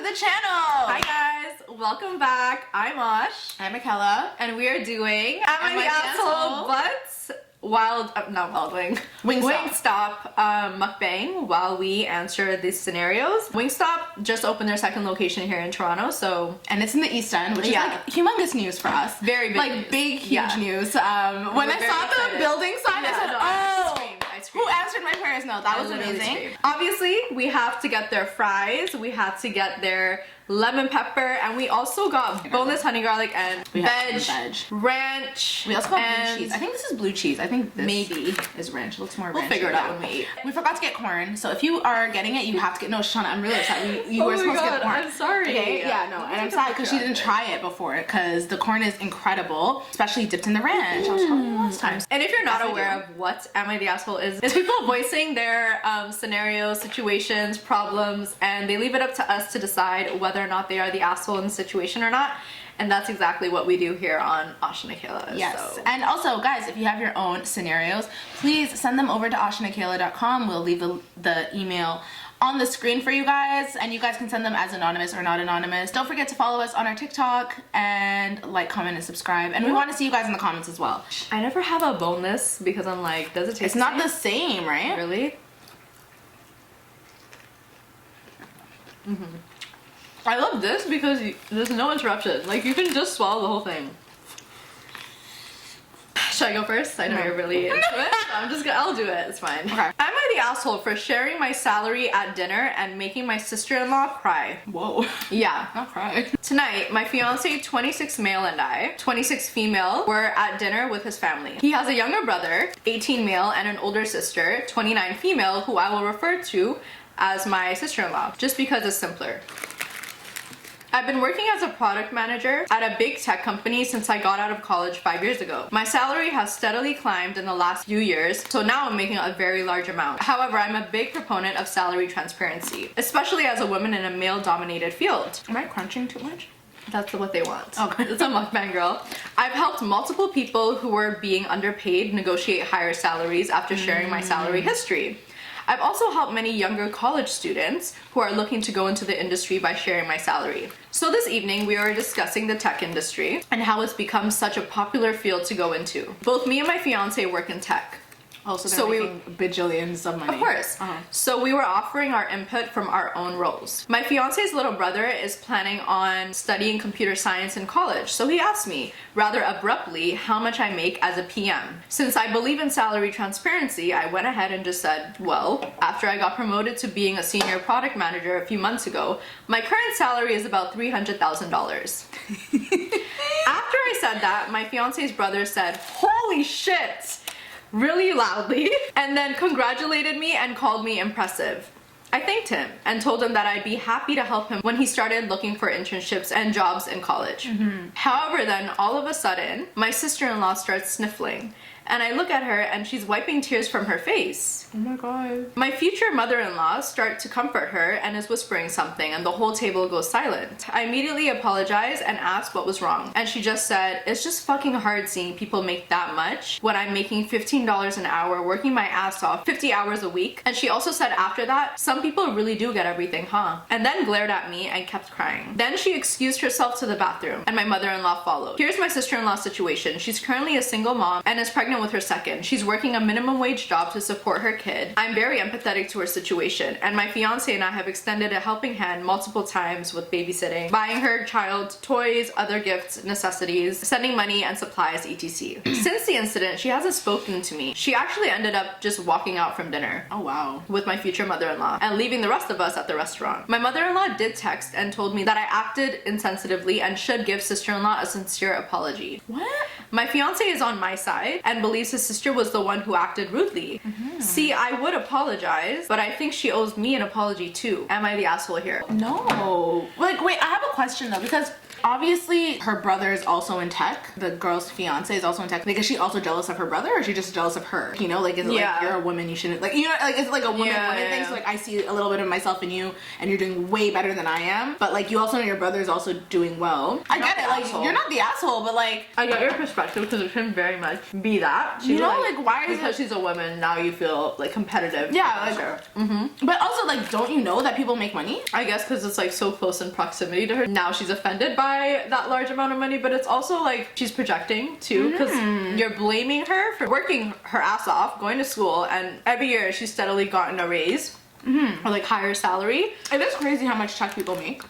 the channel. Hi guys, welcome back. I'm Oshs. I'm Akela. And we are doing Am I the Asshole? Wingstop mukbang while we answer these scenarios. Wingstop just opened their second location here in Toronto, so and it's in the East End, which is like humongous news for us. Very big, like news. Big, huge news. When I saw the building sign, I said, "Oh, who answered my prayers?" No, that was amazing. Obviously, we have to get their fries. We had to get their lemon pepper, and we also got boneless honey garlic and veg, ranch. We also got blue cheese. I think this is blue cheese. I think this maybe is ranch. It looks more ranch. We'll figure it out when we eat. We forgot to get corn, so if you are getting it, you have to get. No, Shauna, I'm really upset. You were supposed to get corn. I'm sorry. Okay, yeah, no, and I'm sad because she didn't try it before because the corn is incredible, especially dipped in the ranch. I was telling you last time. And if you're not aware of what Am I the Asshole is people voicing their scenarios, situations, problems, and they leave it up to us to decide whether or not they are the asshole in the situation or not. And that's exactly what we do here on Oshs and Akela. Yes. So. And also, guys, if you have your own scenarios, please send them over to oshandakela.com. We'll leave the email on the screen for you guys, and you guys can send them as anonymous or not anonymous. Don't forget to follow us on our TikTok and like, comment, and subscribe. And we want to see you guys in the comments as well. I never have a boneless because I'm like, does it taste It's not the same, right? Really? I love this because there's no interruption. Like, you can just swallow the whole thing. Should I go first? I know you're really into it. So I'll do it. It's fine. Okay. Am I the asshole for sharing my salary at dinner and making my sister-in-law cry? Whoa. Yeah. Not cry. Tonight, my fiance, 26 male, and I, 26 female, were at dinner with his family. He has a younger brother, 18 male, and an older sister, 29 female, who I will refer to as my sister-in-law, just because it's simpler. I've been working as a product manager at a big tech company since I got out of college 5 years ago. My salary has steadily climbed in the last few years, so now I'm making a very large amount. However, I'm a big proponent of salary transparency, especially as a woman in a male-dominated field. Am I crunching too much? That's what they want. Okay. It's a mukbang girl. I've helped multiple people who were being underpaid negotiate higher salaries after sharing my salary history. I've also helped many younger college students who are looking to go into the industry by sharing my salary. So this evening we are discussing the tech industry and how it's become such a popular field to go into. Both me and my fiance work in tech. Oh, so they're making bajillions of money. Of course. So we were offering our input from our own roles. My fiance's little brother is planning on studying computer science in college, so he asked me, rather abruptly, how much I make as a PM. Since I believe in salary transparency, I went ahead and just said, well, after I got promoted to being a senior product manager a few months ago, my current salary is about $300,000. After I said that, my fiance's brother said, holy shit! Really loudly, and then congratulated me and called me impressive. I thanked him and told him that I'd be happy to help him when he started looking for internships and jobs in college. However, then all of a sudden, my sister-in-law starts sniffling, and I look at her and she's wiping tears from her face. Oh my god. My future mother-in-law starts to comfort her and is whispering something, and the whole table goes silent. I immediately apologize and ask what was wrong, and she just said, it's just fucking hard seeing people make that much when I'm making $15 an hour working my ass off 50 hours a week. And she also said after that, some people really do get everything, huh? And then glared at me and kept crying. Then she excused herself to the bathroom and my mother-in-law followed. Here's my sister-in-law's situation. She's currently a single mom and is pregnant with her second. She's working a minimum wage job to support her kid. I'm very empathetic to her situation, and my fiance and I have extended a helping hand multiple times with babysitting, buying her child toys, other gifts, necessities, sending money and supplies, etc. Since the incident, she hasn't spoken to me. She actually ended up just walking out from dinner. Oh wow. With my future mother-in-law and leaving the rest of us at the restaurant. My mother-in-law did text and told me that I acted insensitively and should give sister-in-law a sincere apology. What? My fiance is on my side and believes his sister was the one who acted rudely. See, I would apologize, but I think she owes me an apology too. Am I the asshole here? No. Like, wait, I have a question though, because Obviously, her brother is also in tech. The girl's fiance is also in tech. Like, is she also jealous of her brother, or is she just jealous of her? You know, like, is it like, you're a woman, you shouldn't, like, you know, like, it's like a woman thing. So, like, I see a little bit of myself in you, and you're doing way better than I am. But, like, you also know your brother's also doing well. I get it. Like, you're not the asshole, but, like, I get your perspective, because it can very much be that. You know, like, why is because she's a woman, now you feel, like, competitive. Yeah, like, but also, like, don't you know that people make money? I guess because it's, like, so close in proximity to her. Now she's offended by that large amount of money, but it's also, like, she's projecting, too, because you're blaming her for working her ass off, going to school, and every year she's steadily gotten a raise, or, like, higher salary. It is crazy how much tech people make.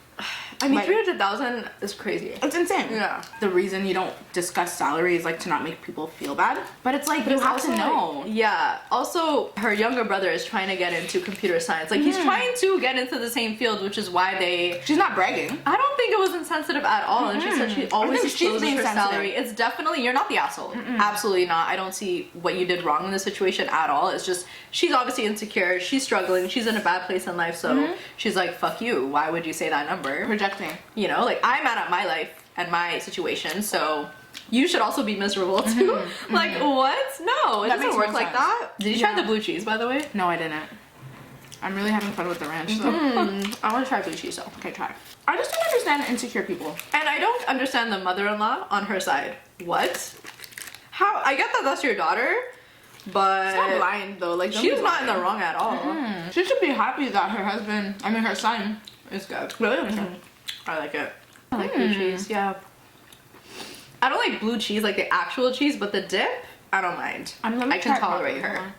I mean, like, 300,000 is crazy. It's insane. Yeah. The reason you don't discuss salary is like to not make people feel bad. But it's like, you have to know. Like, yeah. Also, her younger brother is trying to get into computer science. Like, he's trying to get into the same field, which is why they... She's not bragging. I don't think it was insensitive at all. And she said she always discloses her sensitive. salary. It's definitely... You're not the asshole. Absolutely not. I don't see what you did wrong in this situation at all. It's just, she's obviously insecure. She's struggling. She's in a bad place in life. So she's like, fuck you. Why would you say that number? Projecting. You know, like, I'm mad at my life and my situation, so you should also be miserable too. Like, what? No, it doesn't work like that. Did you try the blue cheese, by the way? No, I didn't. I'm really having fun with the ranch, though. I want to try blue cheese, though. Okay, try. I just don't understand insecure people. And I don't understand the mother-in-law on her side. What? How? I get that that's your daughter, but... It's not blind, though. Like, she's not in the wrong at all. She should be happy that her husband, I mean, her son, is good. Really? I like it. I like blue cheese, yeah. I don't like blue cheese, like the actual cheese, but the dip, I don't mind. I can tolerate her.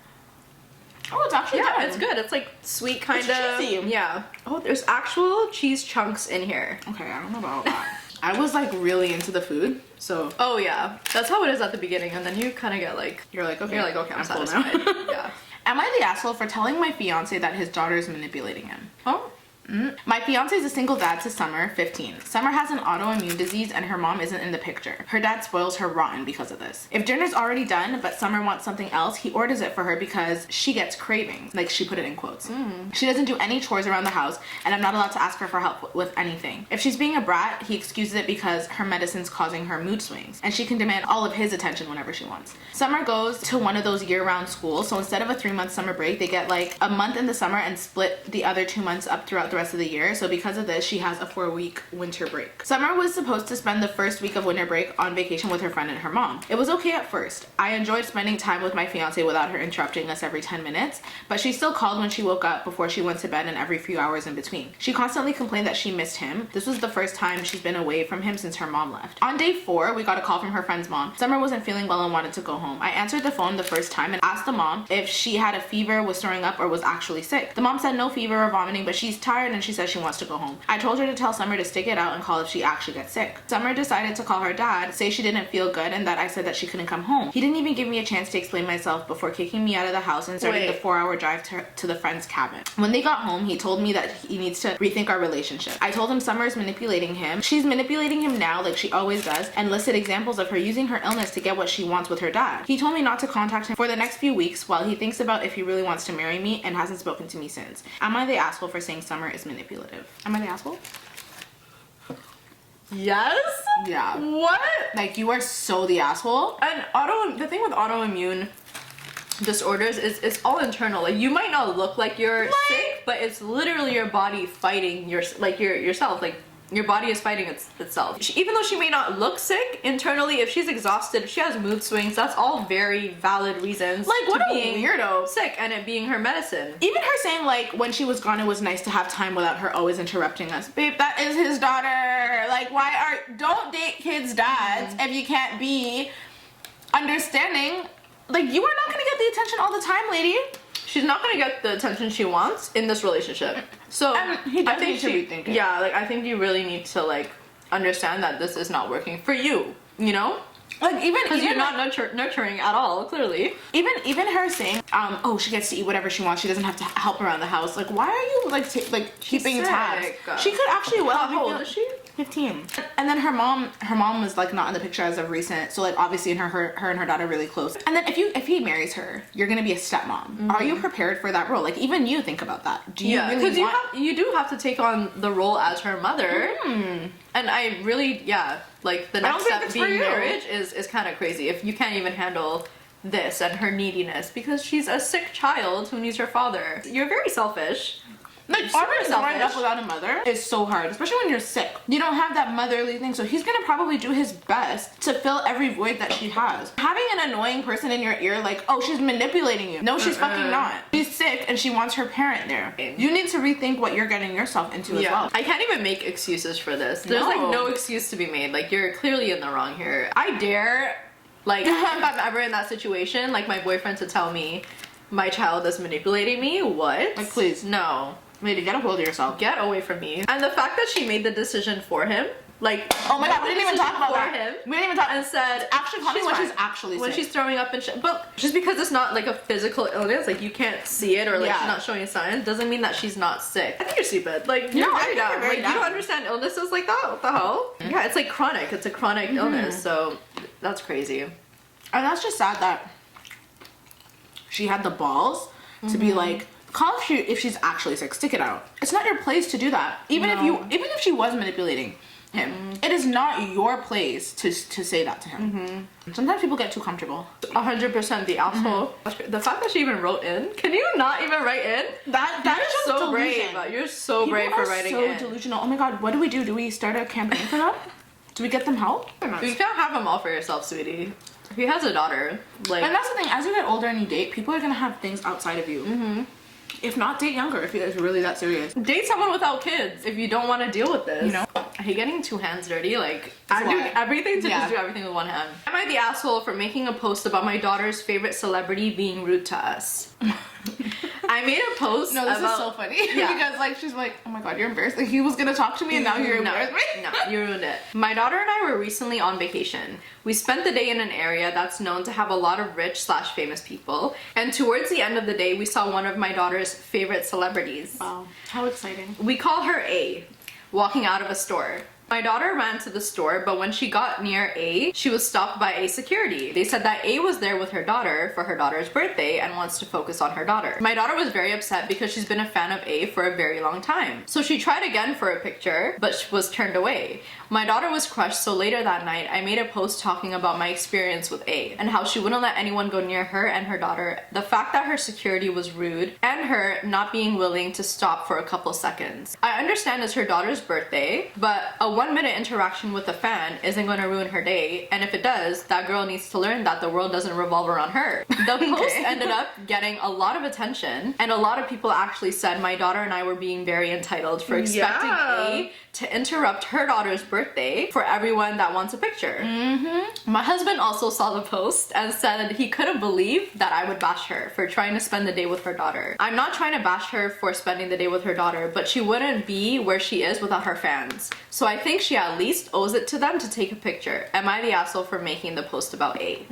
Oh, it's actually Yeah, good. it's good. It's like sweet kind of. It's cheesy. Yeah. Oh, there's actual cheese chunks in here. Okay, I don't know about that. I was like really into the food, so. Oh yeah, that's how it is at the beginning, and then you kind of get like. You're like, okay, I'm full satisfied. now. Yeah. Am I the asshole for telling my fiance that his daughter is manipulating him? Oh. My fiance is a single dad to Summer, 15. Summer has an autoimmune disease and her mom isn't in the picture. Her dad spoils her rotten because of this. If dinner's already done, but Summer wants something else, he orders it for her because she gets cravings. Like, she put it in quotes. She doesn't do any chores around the house, and I'm not allowed to ask her for help with anything. If she's being a brat, he excuses it because her medicine's causing her mood swings, and she can demand all of his attention whenever she wants. Summer goes to one of those year-round schools, so instead of a 3-month summer break, they get like a month in the summer and split the other 2 months up throughout the rest of the year. So because of this, she has a 4-week winter break. Summer was supposed to spend the first week of winter break on vacation with her friend and her mom. It was okay at first. I enjoyed spending time with my fiance without her interrupting us every 10 minutes, but she still called when she woke up, before she went to bed, and every few hours in between. She constantly complained that she missed him. This was the first time she's been away from him since her mom left. On day 4, we got a call from her friend's mom. Summer wasn't feeling well and wanted to go home. I answered the phone the first time and asked the mom if she had a fever, was throwing up, or was actually sick. The mom said no fever or vomiting, but she's tired and she says she wants to go home. I told her to tell Summer to stick it out and call if she actually gets sick. Summer decided to call her dad, say she didn't feel good, and that I said that she couldn't come home. He didn't even give me a chance to explain myself before kicking me out of the house and starting the 4-hour drive to the friend's cabin. When they got home, he told me that he needs to rethink our relationship. I told him Summer is manipulating him. She's manipulating him now, like she always does, and listed examples of her using her illness to get what she wants with her dad. He told me not to contact him for the next few weeks while he thinks about if he really wants to marry me, and hasn't spoken to me since. Am I the asshole for saying Summer is manipulative? Am I the asshole? Yes? Yeah. What? Like, you are so the asshole. And the thing with autoimmune disorders is it's all internal. Like, you might not look like you're sick, but it's literally your body fighting yourself. Like, your body is fighting itself. Even though she may not look sick internally, if she's exhausted, if she has mood swings, that's all very valid reasons. Like, what a weirdo. Sick, and it being her medicine. Even her saying, like, when she was gone, it was nice to have time without her always interrupting us. Babe, that is his daughter. Like, don't date kids' dads if you can't be understanding. Like, you are not gonna get the attention all the time, lady. She's not gonna get the attention she wants in this relationship. So I think she rethink it. Yeah, like, I think you really need to, like, understand that this is not working for you. You know? Like, even because you're not nurturing at all, clearly. Even her saying, oh, she gets to eat whatever she wants. She doesn't have to help around the house. Like, why are you like keeping tabs? She could actually How old is she? 15. And then her mom was like not in the picture as of recent, so like obviously her and her daughter are really close. And then if he marries her, you're gonna be a stepmom. Are you prepared for that role? Like even you think about that. Do you really want? You do have to take on the role as her mother. And I really, like the next step being marriage is kind of crazy if you can't even handle this and her neediness because she's a sick child who needs her father. You're very selfish. Like already growing up without a mother is so hard, especially when you're sick. You don't have that motherly thing, so he's gonna probably do his best to fill every void that she has. Having an annoying person in your ear like, oh, she's manipulating you. No, she's fucking not. She's sick and she wants her parent there. You need to rethink what you're getting yourself into as well. I can't even make excuses for this. There's like no excuse to be made. Like you're clearly in the wrong here. I dare, like if I'm ever in that situation, like my boyfriend to tell me my child is manipulating me, what? Like please. No. Lady, get a hold of yourself. Get away from me. And the fact that she made the decision for him, like, oh my god, we didn't even talk about that. We didn't even talk. And said, actually, call me when she's actually sick. When she's throwing up and shit. But just because it's not like a physical illness, like you can't see it or like she's not showing signs, doesn't mean that she's not sick. I think you're stupid. Like you're very dumb. Like you don't understand illnesses like that. What the hell? Yeah, it's like chronic. It's a chronic illness. So that's crazy. And that's just sad that she had the balls to be like, call if she's actually sick, stick it out. It's not your place to do that. Even if she was manipulating him, it is not your place to say that to him. Sometimes people get too comfortable. 100% the asshole. The fact that she even wrote in, can you not even write in? That is so delusion. brave. You're so brave for writing in. So delusional. Oh my god, what do we do? Do we start a campaign for them? Do we get them help? You can't have them all for yourself, sweetie. He has a daughter. Like, and that's the thing. As you get older and you date, people are gonna have things outside of you. If not, date younger if you're really that serious. Date someone without kids if you don't want to deal with this. You know? I hate getting two hands dirty. Like, I do everything to just do everything with one hand. Am I the asshole for making a post about my daughter's favorite celebrity being rude to us? I made a post. No, this is so funny. Because like she's like, oh my god, you're embarrassed. Like he was gonna talk to me and now you're embarrassed. No, you ruined it. My daughter and I were recently on vacation. We spent the day in an area that's known to have a lot of rich/famous people. And towards the end of the day, we saw one of my daughter's favorite celebrities. Wow, how exciting. We call her A, walking out of a store. My daughter ran to the store, but when she got near A, she was stopped by A security. They said that A was there with her daughter for her daughter's birthday and wants to focus on her daughter. My daughter was very upset because she's been a fan of A for a very long time. So she tried again for a picture, but she was turned away. My daughter was crushed, so later that night, I made a post talking about my experience with A and how she wouldn't let anyone go near her and her daughter, the fact that her security was rude, and her not being willing to stop for a couple seconds. I understand it's her daughter's birthday, but a 1-minute interaction with a fan isn't going to ruin her day, and if it does, that girl needs to learn that the world doesn't revolve around her. The post ended up getting a lot of attention, and a lot of people actually said my daughter and I were being very entitled for expecting A to interrupt her daughter's birthday for everyone that wants a picture. My husband also saw the post and said he couldn't believe that I would bash her for trying to spend the day with her daughter. I'm not trying to bash her for spending the day with her daughter, but she wouldn't be where she is without her fans. So I think she at least owes it to them to take a picture. Am I the asshole for making the post about A?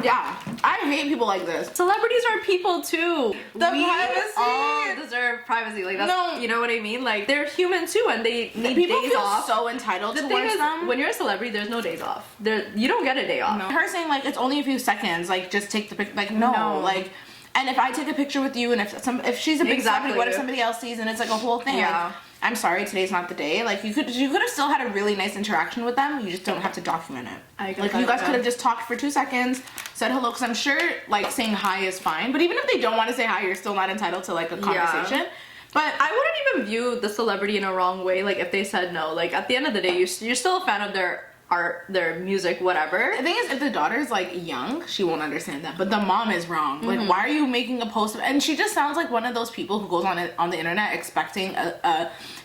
Yeah, I hate people like this. Celebrities are people too. The privacy. All deserve privacy. Like that's, you know what I mean? Like they're human too, and they need people days feel off. so entitled The towards thing is, them. when you're a celebrity, there's no days off. You don't get a day off. No. Her saying like it's only a few seconds. Like just take the picture. Like no. Like. And if I take a picture with you, and if she's a big celebrity, what if somebody else sees and it's like a whole thing? Yeah. Like, I'm sorry, today's not the day. Like you could have still had a really nice interaction with them. You just don't have to document it. Like you guys could have just talked for 2 seconds, said hello, because I'm sure like saying hi is fine. But even if they don't want to say hi, you're still not entitled to like a conversation. But I wouldn't even view the celebrity in a wrong way. Like if they said no, like at the end of the day, you're still a fan of their art, their music, whatever. The thing is, if the daughter's like young, she won't understand that. But the mom is wrong. Like, why are you making a post? And she just sounds like one of those people who goes on the internet expecting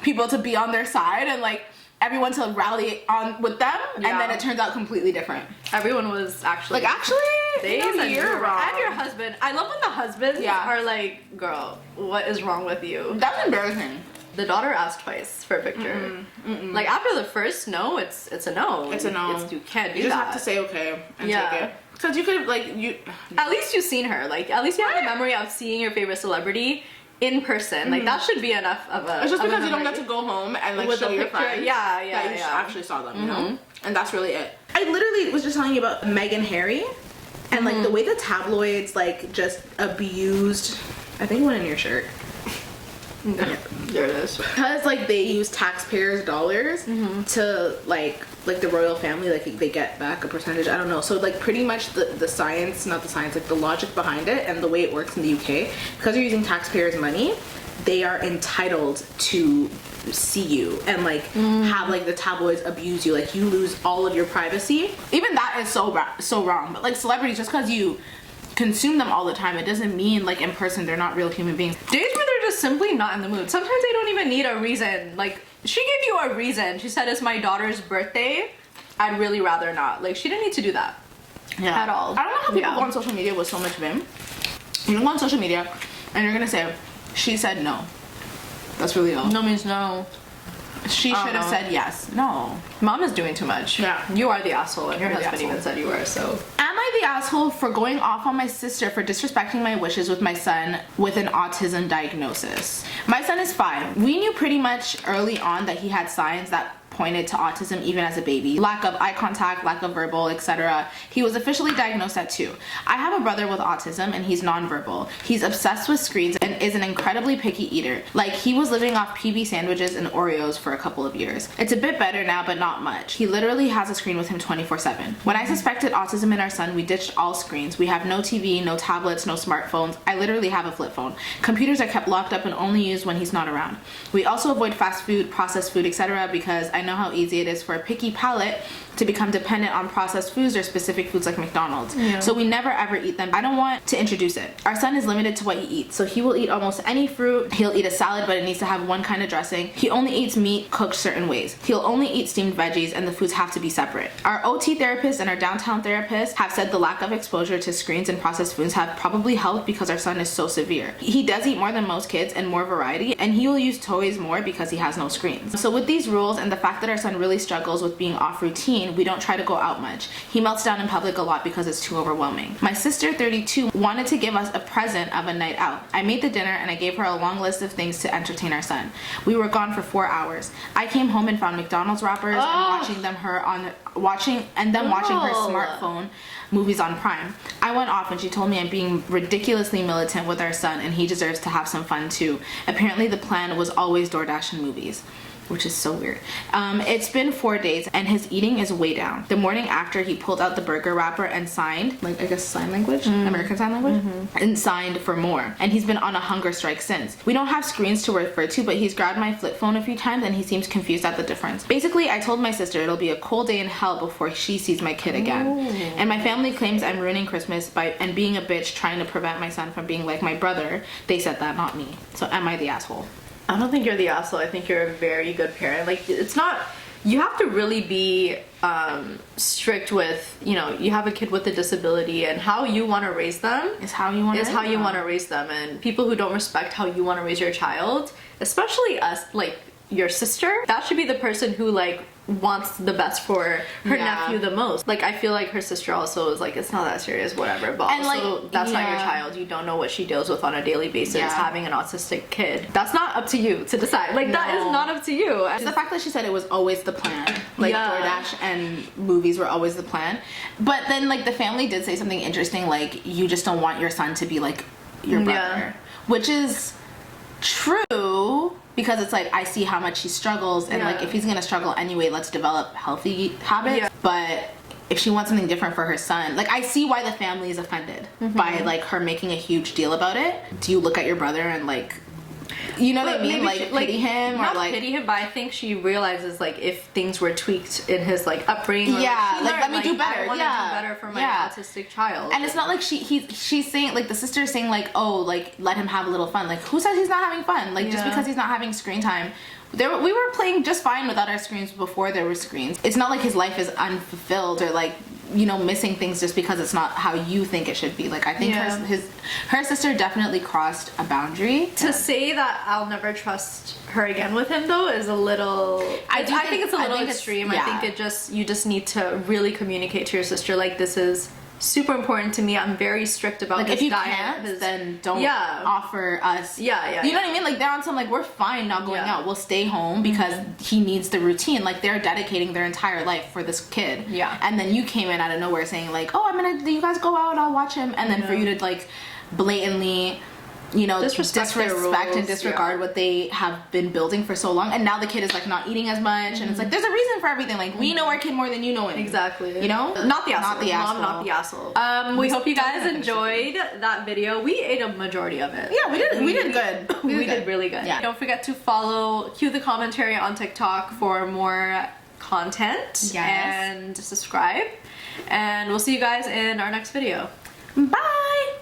people to be on their side and like everyone to rally on with them, and then it turns out completely different. Everyone was actually they said you're wrong. And your husband. I love when the husbands are like, girl, what is wrong with you? That's embarrassing. The daughter asked twice for a picture. Like after the first no, it's a no. It's a no. You can't do that. You just have to say okay and take it. Because you could like At least you've seen her. Like at least you have the memory of seeing your favorite celebrity in person. Like that should be enough of a. It's just of a because you don't memory. get to go home and like With show a your picture. friends Yeah, that you yeah. actually saw them, you know? And that's really it. I literally was just telling you about Meghan and Harry and like the way the tabloids like just abused. I think it went in your shirt. There it is. Because like they use taxpayers' dollars to like the royal family, like they get back a percentage. I don't know. So like pretty much the science, not the science, like the logic behind it and the way it works in the UK, because you're using taxpayers' money, they are entitled to see you and like have like the tabloids abuse you. Like you lose all of your privacy. Even that is so wrong. But like celebrities, just because you consume them all the time, it doesn't mean like in person they're not real human beings. Days where they're just simply not in the mood. Sometimes they don't even need a reason. Like she gave you a reason. She said it's my daughter's birthday. I'd really rather not. Like she didn't need to do that. Yeah. At all. I don't know how people go on social media with so much vim. You go on social media and you're gonna say, she said no. That's really all. No means no. She should have said yes. No. Mom is doing too much. Yeah. You are the asshole, and your You're the husband even asshole. said you were, so. Am I the asshole for going off on my sister for disrespecting my wishes with my son with an autism diagnosis? My son is 5. We knew pretty much early on that he had signs that pointed to autism even as a baby. Lack of eye contact, lack of verbal, etc. He was officially diagnosed at 2. I have a brother with autism and he's nonverbal. He's obsessed with screens and is an incredibly picky eater. Like he was living off PB sandwiches and Oreos for a couple of years. It's a bit better now, but not much. He literally has a screen with him 24/7. When I suspected autism in our son, we ditched all screens. We have no TV, no tablets, no smartphones. I literally have a flip phone. Computers are kept locked up and only used when he's not around. We also avoid fast food, processed food, etc. because I know how easy it is for a picky palate to become dependent on processed foods or specific foods like McDonald's. Yeah. So we never ever eat them. I don't want to introduce it. Our son is limited to what he eats. So he will eat almost any fruit. He'll eat a salad, but it needs to have one kind of dressing. He only eats meat cooked certain ways. He'll only eat steamed veggies and the foods have to be separate. Our OT therapist and our downtown therapist have said the lack of exposure to screens and processed foods have probably helped because our son is so severe. He does eat more than most kids and more variety, and he will use toys more because he has no screens. So with these rules and the fact that our son really struggles with being off routine, we don't try to go out much. He melts down in public a lot because it's too overwhelming. My sister, 32, wanted to give us a present of a night out. I made the dinner and I gave her a long list of things to entertain our son. We were gone for 4 hours. I came home and found McDonald's wrappers and watching her smartphone movies on Prime. I went off and she told me I'm being ridiculously militant with our son and he deserves to have some fun too. Apparently the plan was always DoorDash and movies, which is so weird. It's been 4 days and his eating is way down. The morning after, he pulled out the burger wrapper and signed, like I guess sign language, American Sign Language, and signed for more. And he's been on a hunger strike since. We don't have screens to refer to, but he's grabbed my flip phone a few times and he seems confused at the difference. Basically, I told my sister it'll be a cold day in hell before she sees my kid again. And my family claims I'm ruining Christmas and being a bitch trying to prevent my son from being like my brother. They said that, not me. So am I the asshole? I don't think you're the asshole. I think you're a very good parent. Like, it's not... You have to really be strict with, you know, you have a kid with a disability and how you want to raise them Is how you want to raise them. And people who don't respect how you want to raise your child, especially us, like your sister, that should be the person who like wants the best for her nephew the most. Like I feel like her sister also is like, it's not that serious, whatever, but and also like, that's not your child. You don't know what she deals with on a daily basis. Having an autistic kid, that's not up to you to decide. Like that is not up to you. It's the fact that she said it was always the plan, like DoorDash and movies were always the plan, but then like the family did say something interesting, like you just don't want your son to be like your brother, which is true. Because it's like, I see how much he struggles, and like, if he's gonna struggle anyway, let's develop healthy habits. But if she wants something different for her son, like, I see why the family is offended by like her making a huge deal about it. Do you look at your brother and like, you know what I mean? Like, pity him, not or like pity him, but I think she realizes like if things were tweaked in his like upbringing, or, like let me do better. I want to do better for my autistic child. And it's not like she's saying, like the sister is saying like, oh, like let him have a little fun. Like who says he's not having fun? Like just because he's not having screen time. We were playing just fine without our screens before there were screens. It's not like his life is unfulfilled or like, you know, missing things just because it's not how you think it should be. Like I think her sister definitely crossed a boundary. To say that I'll never trust her again with him though is a little, I think it's a little extreme. I think you just need to really communicate to your sister like this is super important to me. I'm very strict about Like his if you diet. can't, then don't Yeah. offer us. Yeah. You know what I mean? Like they're on some like, we're fine not going Yeah. out. We'll stay home because he needs the routine. Like they're dedicating their entire life for this kid. Yeah. And then you came in out of nowhere saying like, oh, you guys go out, I'll watch him. And then for you to like blatantly, you know, Disrespect their disrespect and rules, disregard what they have been building for so long, and now the kid is like not eating as much, and it's like there's a reason for everything. Like we know our kid more than you know him. Exactly. You know, not the asshole. Not the asshole. Mom, not the asshole. We hope you guys enjoyed that video. We ate a majority of it. Yeah, we did. We did good. We did really good. Yeah. Don't forget to follow Cue the Commentary on TikTok for more content. Yes. And subscribe. And we'll see you guys in our next video. Bye.